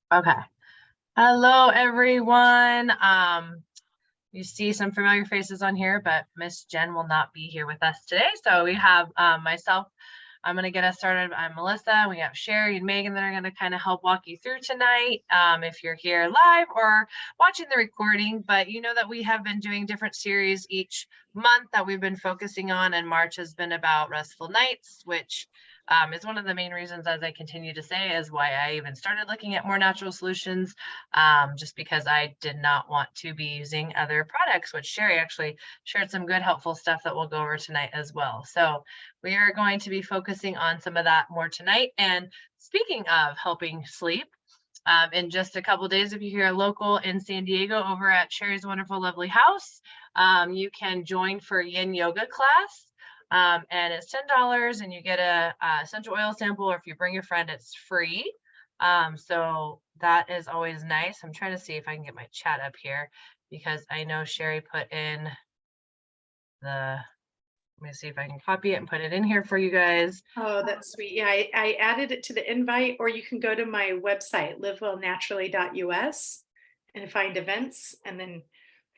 Okay. Hello, everyone. You see some familiar faces on here, but Miss Jen will not be here with us today. So we have myself. I'm going to get us started. I'm Melissa. We have Sherry and Megan that are going to kind of help walk you through tonight. If you're here live or watching the recording, but you know that we have been doing different series each month that we've been focusing on, and March has been about restful nights, which is one of the main reasons, as I continue to say, is why I even started looking at more natural solutions, just because I did not want to be using other products, which Sherry actually shared some good, helpful stuff that we'll go over tonight as well. So we are going to be focusing on some of that more tonight. And speaking of helping sleep, in just a couple days, if you're here local in San Diego over at Sherry's Wonderful Lovely House, you can join for yin yoga class. And it's $10 and you get a essential oil sample, or if you bring your friend, it's free. So that is always nice. I'm trying to see if I can get my chat up here because I know Sherry put in let me see if I can copy it and put it in here for you guys. Oh, that's sweet. Yeah, I added it to the invite, or you can go to my website, livewellnaturally.us, and find events and then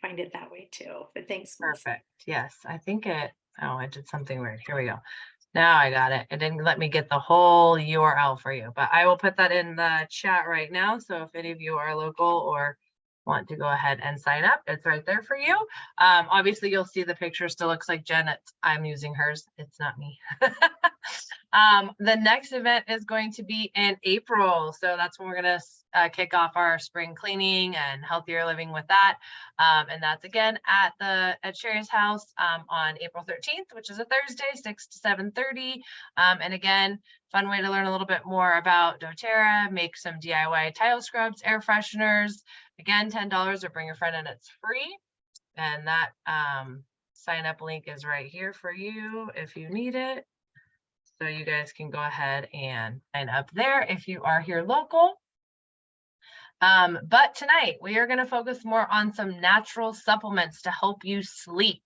find it that way too. But thanks, Melissa. Perfect. Yes, I think I did something weird. Here we go. Now I got it. It didn't let me get the whole URL for you, but I will put that in the chat right now. So if any of you are local or want to go ahead and sign up, it's right there for you. Obviously, you'll see the picture still looks like Jen. I'm using hers. It's not me. The next event is going to be in April. So that's when we're going to kick off our spring cleaning and healthier living with that. And that's again at Sherry's house on April 13th, which is a Thursday, 6 to 7:30. And again, fun way to learn a little bit more about doTERRA, make some DIY tile scrubs, air fresheners. Again, $10, or bring your friend and it's free. And that sign up link is right here for you if you need it. So you guys can go ahead and sign up there if you are here local. But tonight we are going to focus more on some natural supplements to help you sleep.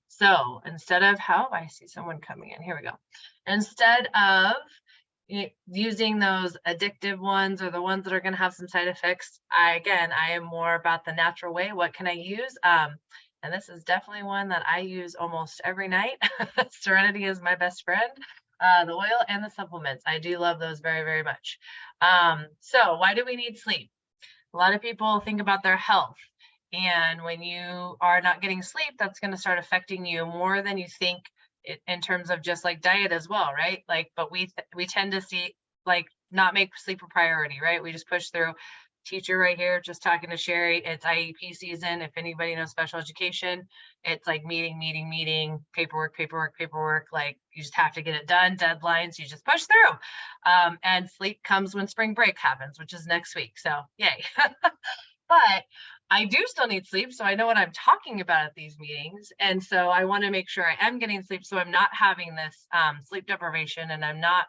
So instead of I see someone coming in, here we go. Instead of using those addictive ones or the ones that are going to have some side effects, I am more about the natural way. What can I use? And this is definitely one that I use almost every night. Serenity is my best friend. The oil and the supplements. I do love those very, very much. So why do we need sleep? A lot of people think about their health. And when you are not getting sleep, that's going to start affecting you more than you think in terms of just like diet as well, right? Like, but we tend to see like not make sleep a priority, right? We just push through. Teacher right here, just talking to Sherry. It's IEP season. If anybody knows special education, it's like meeting, paperwork. Like you just have to get it done. Deadlines, you just push through. And sleep comes when spring break happens, which is next week. So yay. But I do still need sleep, so I know what I'm talking about at these meetings. And so I want to make sure I am getting sleep so I'm not having this sleep deprivation, and I'm not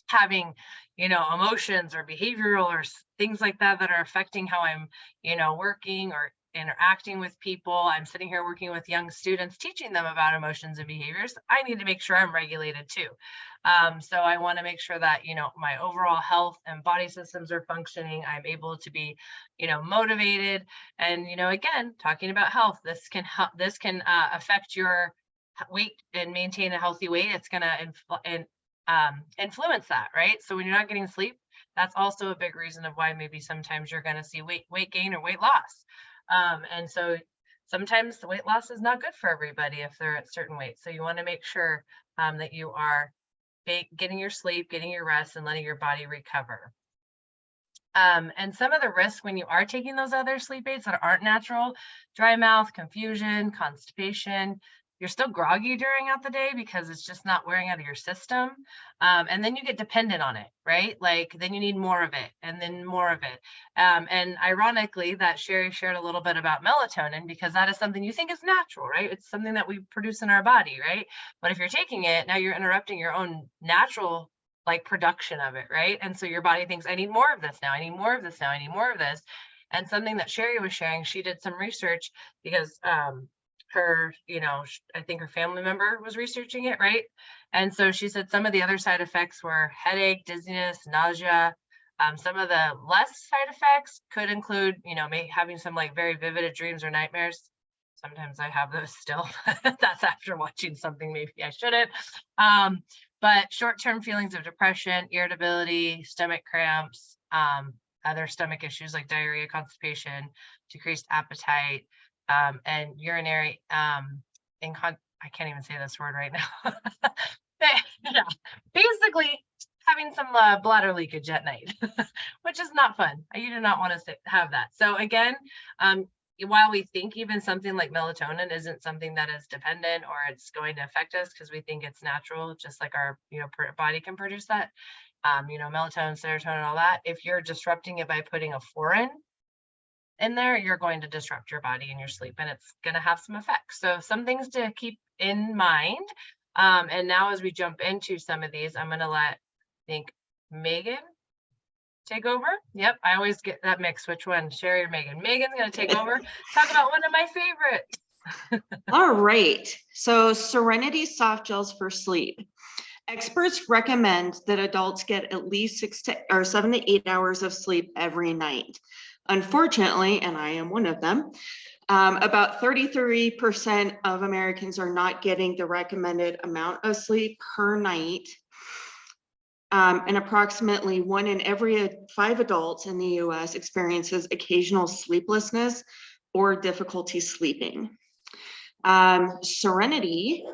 having, emotions or behavioral or things like that that are affecting how I'm, working or interacting with people. I'm sitting here working with young students, teaching them about emotions and behaviors. I need to make sure I'm regulated too. So I want to make sure that, my overall health and body systems are functioning. I'm able to be, motivated. And, again, talking about health, this can affect your weight and maintain a healthy weight. It's going to influence that, right? So when you're not getting sleep, that's also a big reason of why maybe sometimes you're going to see weight gain or weight loss. And so sometimes the weight loss is not good for everybody if they're at certain weights. So you want to make sure that you are getting your sleep, getting your rest, and letting your body recover. And some of the risks when you are taking those other sleep aids that aren't natural, dry mouth, confusion, constipation, you're still groggy during out the day because it's just not wearing out of your system. And then you get dependent on it, right? Like then you need more of it and then more of it. And ironically, that Sherry shared a little bit about melatonin because that is something you think is natural, right? It's something that we produce in our body, right? But if you're taking it, now you're interrupting your own natural like production of it, right? And so your body thinks, I need more of this now. I need more of this now. I need more of this. And something that Sherry was sharing, she did some research because her, I think her family member was researching it, right? And so she said some of the other side effects were headache, dizziness, nausea, Some of the less side effects could include, having some like very vivid dreams or nightmares. Sometimes I have those still. That's after watching something maybe I shouldn't. But short-term feelings of depression, irritability, stomach cramps, other stomach issues like diarrhea, constipation, decreased appetite, and urinary I can't even say this word right now. Yeah, basically having some bladder leakage at night, which is not fun. You do not want to have that. So again, while we think even something like melatonin isn't something that is dependent or it's going to affect us because we think it's natural, just like our body can produce that, melatonin, serotonin, all that. If you're disrupting it by putting a foreign in there, you're going to disrupt your body and your sleep, and it's going to have some effects. So some things to keep in mind. And now as we jump into some of these, I'm going to let, Megan take over. Yep, I always get that mix. Which one, Sherry or Megan? Megan's going to take over, talk about one of my favorites. All right. So Serenity soft gels for sleep. Experts recommend that adults get at least 7 to 8 hours of sleep every night. Unfortunately, and I am one of them, about 33% of Americans are not getting the recommended amount of sleep per night. And approximately 1 in every 5 adults in the US experiences occasional sleeplessness or difficulty sleeping. Serenity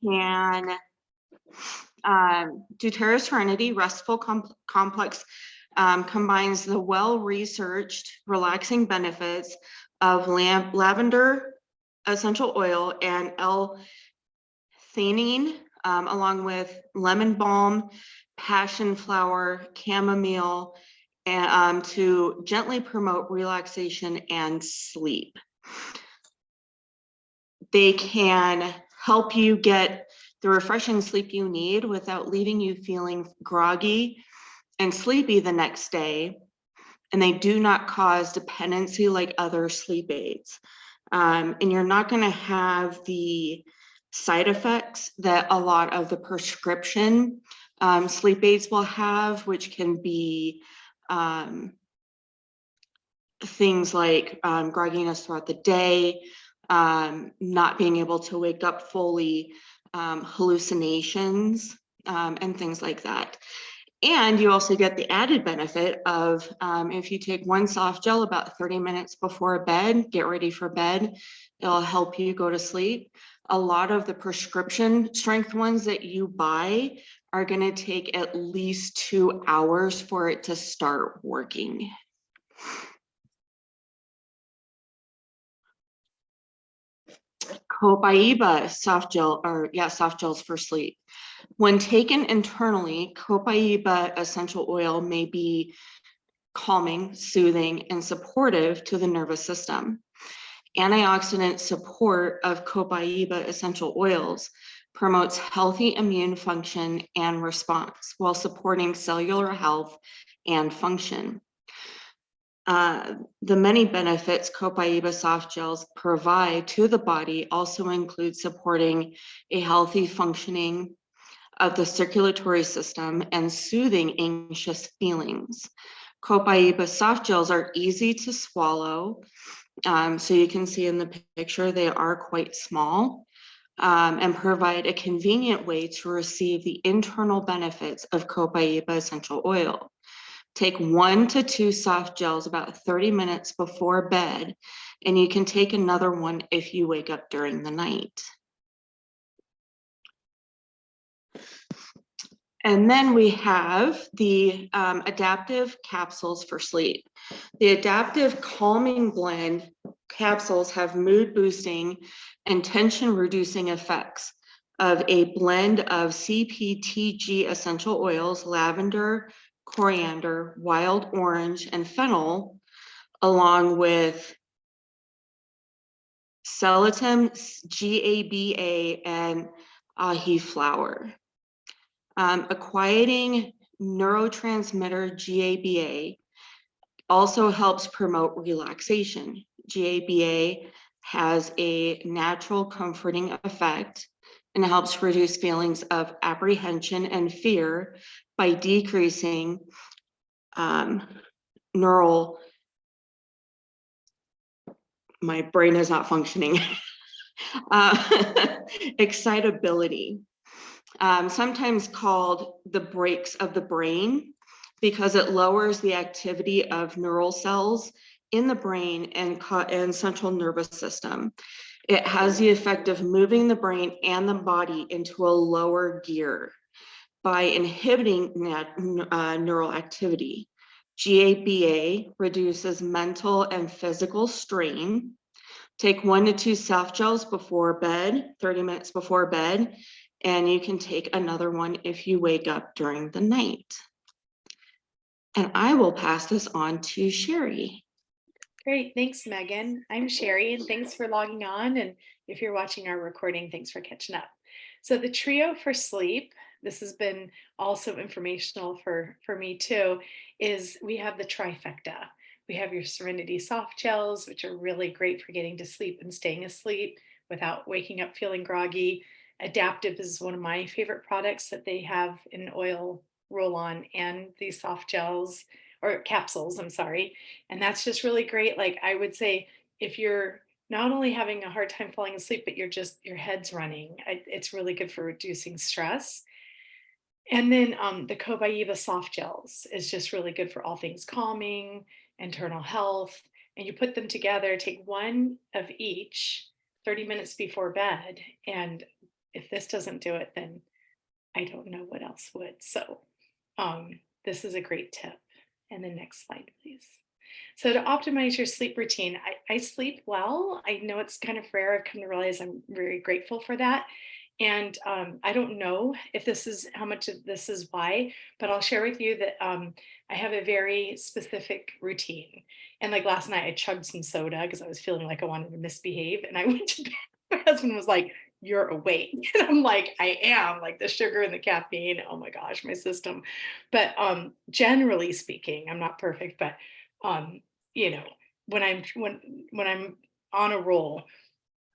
can doTERRA Serenity Restful Complex combines the well-researched relaxing benefits of lavender essential oil and L-theanine, along with lemon balm, passion flower, chamomile, and to gently promote relaxation and sleep. They can help you get the refreshing sleep you need without leaving you feeling groggy and sleepy the next day. And they do not cause dependency like other sleep aids. And you're not going to have the side effects that a lot of the prescription sleep aids will have, which can be things like grogginess throughout the day, not being able to wake up fully, hallucinations, and things like that. And you also get the added benefit of if you take one soft gel about 30 minutes before bed, get ready for bed, it'll help you go to sleep. A lot of the prescription strength ones that you buy are going to take at least 2 hours for it to start working. Copaiba soft gels for sleep. When taken internally, Copaiba essential oil may be calming, soothing, and supportive to the nervous system. Antioxidant support of Copaiba essential oils promotes healthy immune function and response while supporting cellular health and function. The many benefits Copaiba soft gels provide to the body also include supporting a healthy functioning of the circulatory system and soothing anxious feelings. Copaiba soft gels are easy to swallow. So you can see in the picture, they are quite small, and provide a convenient way to receive the internal benefits of Copaiba essential oil. Take 1 to 2 soft gels about 30 minutes before bed, and you can take another one if you wake up during the night. And then we have the adaptive capsules for sleep. The adaptive calming blend capsules have mood boosting and tension reducing effects of a blend of CPTG essential oils, lavender, coriander, wild orange, and fennel, along with celotem, GABA, and ahi flower. A quieting neurotransmitter, GABA, also helps promote relaxation. GABA has a natural comforting effect and helps reduce feelings of apprehension and fear by decreasing neural, my brain is not functioning, excitability, sometimes called the brakes of the brain, because it lowers the activity of neural cells in the brain and central nervous system. It has the effect of moving the brain and the body into a lower gear by inhibiting neural activity. GABA reduces mental and physical strain. Take 1 to 2 soft gels before bed, 30 minutes before bed, and you can take another one if you wake up during the night. And I will pass this on to Sherry. Great, thanks, Megan. I'm Sherry, and thanks for logging on. And if you're watching our recording, thanks for catching up. So the trio for sleep, this has been also informational for me too, is we have the trifecta. We have your Serenity soft gels, which are really great for getting to sleep and staying asleep without waking up feeling groggy. Adaptive is one of my favorite products that they have in oil roll-on and these soft gels or capsules, I'm sorry. And that's just really great. Like I would say, if you're not only having a hard time falling asleep, but your head's running, it's really good for reducing stress. And then the Cobaiba soft gels is just really good for all things calming, internal health. And you put them together, take one of each 30 minutes before bed. And if this doesn't do it, then I don't know what else would. So this is a great tip. And the next slide, please. So to optimize your sleep routine, I sleep well. I know it's kind of rare. I've come to realize I'm very grateful for that. And I don't know if this is how much of this is why, but I'll share with you that I have a very specific routine. And like last night, I chugged some soda because I was feeling like I wanted to misbehave. And I went to bed. My husband was like, "You're awake." And I'm like, "I am," like the sugar and the caffeine. Oh my gosh, my system. But generally speaking, I'm not perfect, but you know, when I'm on a roll,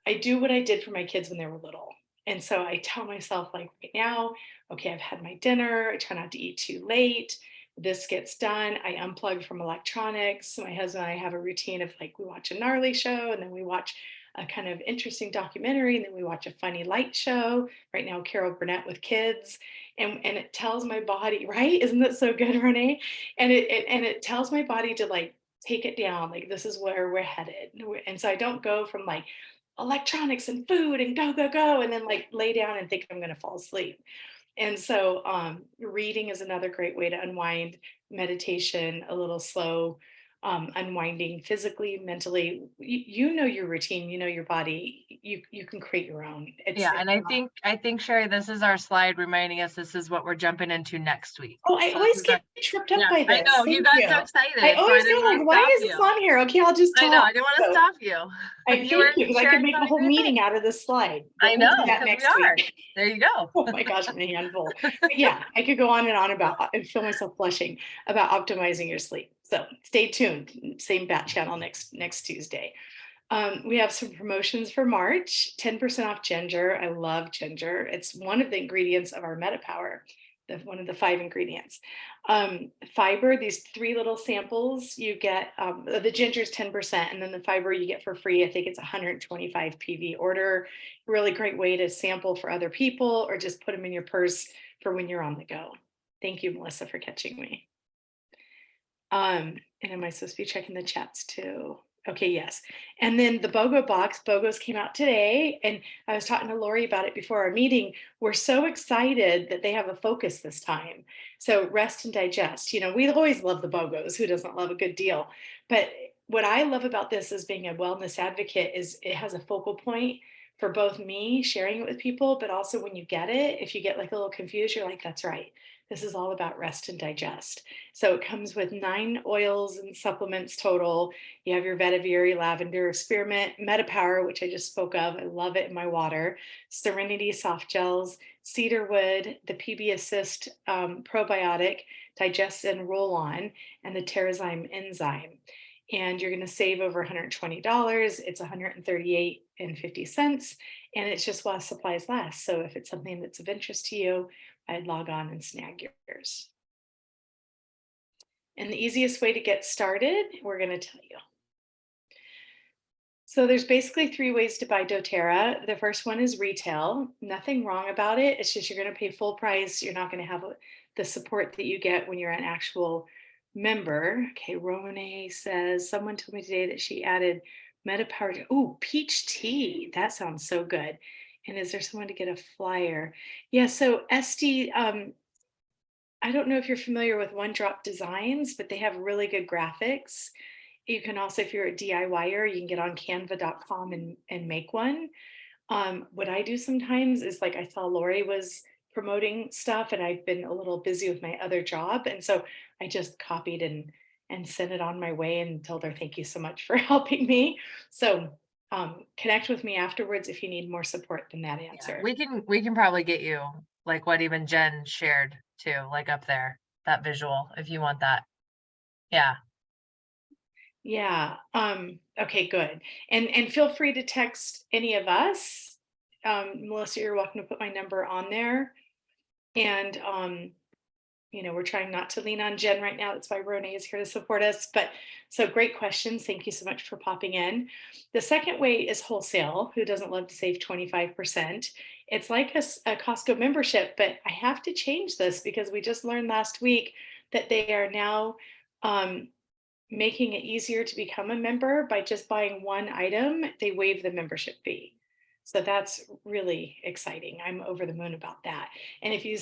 I do what I did for my kids when they were little. And so I tell myself, like right now, okay, I've had my dinner. I try not to eat too late. This gets done. I unplug from electronics. My husband and I have a routine of like, we watch a gnarly show and then we watch a kind of interesting documentary and then we watch a funny light show. Right now, Carol Burnett with kids. And it tells my body, right? Isn't that so good, Renee? And it tells my body to like take it down. Like this is where we're headed. And so I don't go from like electronics and food and go and then like lay down and think I'm going to fall asleep. And so reading is another great way to unwind. Meditation, a little slow unwinding physically, mentally. You know your routine, you know your body. You can create your own. Yeah, and I think Sherry, this is our slide reminding us this is what we're jumping into next week. Oh, I So always this is get tripped up yeah, by I this. know you Thank got so you. excited. I so always didn't feel wanna like, why stop is this you. on here? Okay, I'll just I know, talk. I didn't want to So stop you. I You thank were you because I could sharing make a something whole great. meeting out of this slide. But I we'll know, do that because we next are. week. There you go. Oh my gosh, I'm a handful. But yeah, I could go on and on about and feel myself blushing about optimizing your sleep. So stay tuned. Same bat channel next Tuesday. We have some promotions for March. 10% off ginger. I love ginger. It's one of the ingredients of our MetaPower. One of the 5 ingredients. Fiber, these 3 little samples, you get the ginger is 10%, and then the fiber you get for free. I think it's 125 PV order. Really great way to sample for other people or just put them in your purse for when you're on the go. Thank you, Melissa, for catching me. And am I supposed to be checking the chats too? Okay, yes. And then the BOGO box, BOGOs came out today. And I was talking to Lori about it before our meeting. We're so excited that they have a focus this time. So rest and digest. You know, we always love the BOGOs. Who doesn't love a good deal? But what I love about this as being a wellness advocate is it has a focal point for both me sharing it with people, but also when you get it, if you get like a little confused, you're like, that's right. This is all about rest and digest. So it comes with 9 oils and supplements total. You have your vetiver, lavender, spearmint, MetaPower, which I just spoke of. I love it in my water. Serenity soft gels, cedarwood, the PB Assist probiotic, digest and roll on, and the Terrazyme enzyme. And you're going to save over $120. It's $138.50. And it's just while supplies last. So if it's something that's of interest to you, I'd log on and snag yours. And the easiest way to get started, we're going to tell you. So there's basically 3 ways to buy doTERRA. The first one is retail. Nothing wrong about it. It's just you're going to pay full price. You're not going to have the support that you get when you're an actual member. Okay, Rone says, someone told me today that she added MetaPower. Oh, peach tea. That sounds so good. And is there someone to get a flyer? Yeah, so Esty, I don't know if you're familiar with One Drop Designs, but they have really good graphics. You can also, if you're a DIYer, you can get on canva.com and make one. What I do sometimes is, like, I saw Lori was promoting stuff and I've been a little busy with my other job. And so I just copied and sent it on my way and told her, thank you so much for helping me. So connect with me afterwards if you need more support than that Yeah, answer. we can probably get you like what even Jen shared too, like up there, that visual, if you want that. Yeah. Yeah. Okay, good. And feel free to text any of us. Melissa, you're welcome to put my number on there. And we're trying not to lean on Jen right now. That's why Rone is here to support us. But so great questions. Thank you so much for popping in. The second way is wholesale. Who doesn't love to save 25%? It's like a Costco membership, but I have to change this because we just learned last week that they are now making it easier to become a member by just buying one item. They waive the membership fee. So that's really exciting. I'm over the moon about that. And if you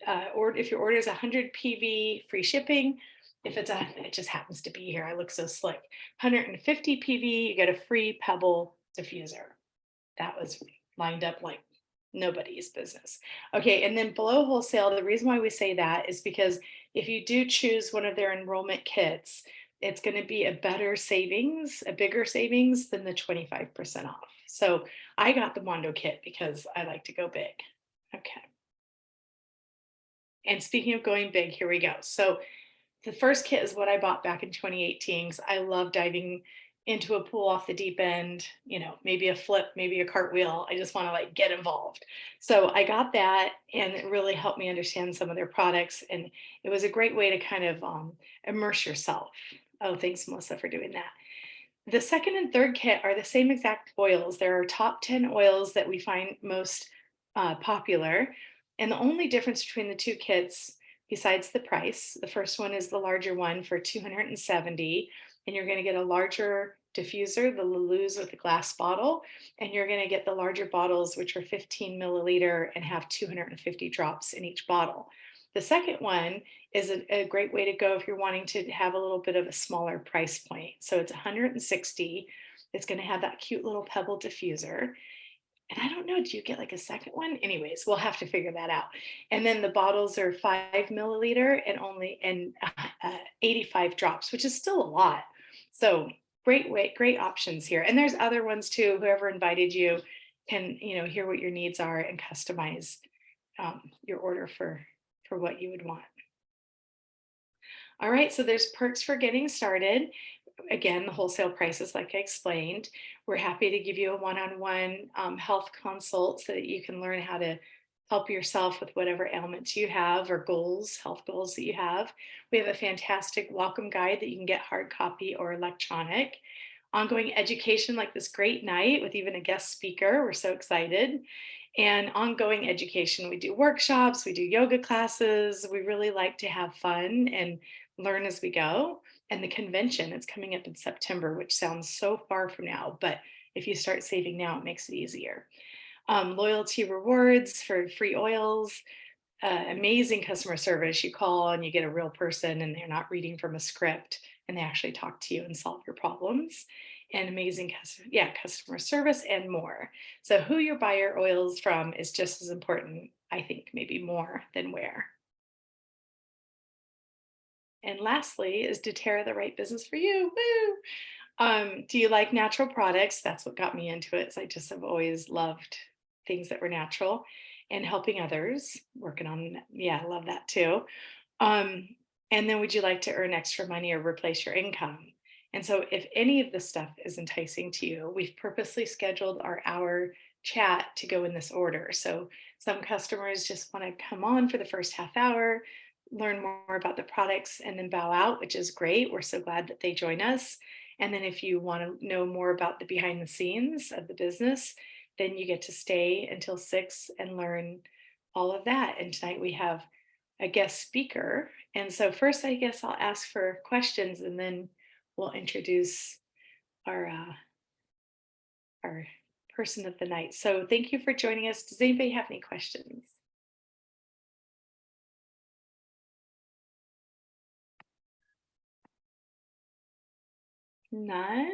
if your order is 100 PV, free shipping. If it just happens to be here, I look so slick. 150 PV, you get a free Pebble diffuser. That was lined up like nobody's business. Okay, and then below wholesale, the reason why we say that is because if you do choose one of their enrollment kits, it's going to be a bigger savings than the 25% off. So I got the Mondo kit because I like to go big. Okay. And speaking of going big, here we go. So the first kit is what I bought back in 2018 because I love diving into a pool off the deep end, maybe a flip, maybe a cartwheel. I just want to like get involved. So I got that and it really helped me understand some of their products. And it was a great way to kind of immerse yourself. Oh, thanks, Melissa, for doing that. The second and third kit are the same exact oils. There are top 10 oils that we find most popular. And the only difference between the two kits, besides the price, the first one is the larger one for $270, and you're going to get a larger diffuser, the Lulus with the glass bottle, and you're going to get the larger bottles, which are 15 milliliter and have 250 drops in each bottle. The second one is a great way to go if you're wanting to have a little bit of a smaller price point. So it's 160. It's going to have that cute little pebble diffuser. And I don't know, do you get like a second one? Anyways, we'll have to figure that out. And then the bottles are 5 milliliter and 85 drops, which is still a lot. So great options here. And there's other ones too. Whoever invited you can, hear what your needs are and customize your order for what you would want. All right, so there's perks for getting started. Again, the wholesale prices, like I explained. We're happy to give you a one-on-one health consult so that you can learn how to help yourself with whatever ailments you have or health goals that you have. We have a fantastic welcome guide that you can get hard copy or electronic. Ongoing education like this great night with even a guest speaker. We're so excited. And ongoing education. We do workshops, we do yoga classes. We really like to have fun and learn as we go. And the convention is coming up in September, which sounds so far from now, but if you start saving now, it makes it easier. Loyalty rewards for free oils, amazing customer service. You call and you get a real person and they're not reading from a script and they actually talk to you and solve your problems. And amazing customer service and more. So who you buy your oils from is just as important, I think, maybe more than where. And lastly, is doTERRA the right business for you? Woo! Do you like natural products? That's what got me into it. I just have always loved things that were natural and helping others, working on, I love that too. And then would you like to earn extra money or replace your income? And so if any of this stuff is enticing to you, we've purposely scheduled our hour chat to go in this order. So some customers just want to come on for the first half hour, learn more about the products, and then bow out, which is great. We're so glad that they join us. And then if you want to know more about the behind the scenes of the business, then you get to stay until 6 and learn all of that. And tonight we have a guest speaker. And so first, I guess I'll ask for questions, and then we'll introduce our person of the night. So thank you for joining us. Does anybody have any questions? None?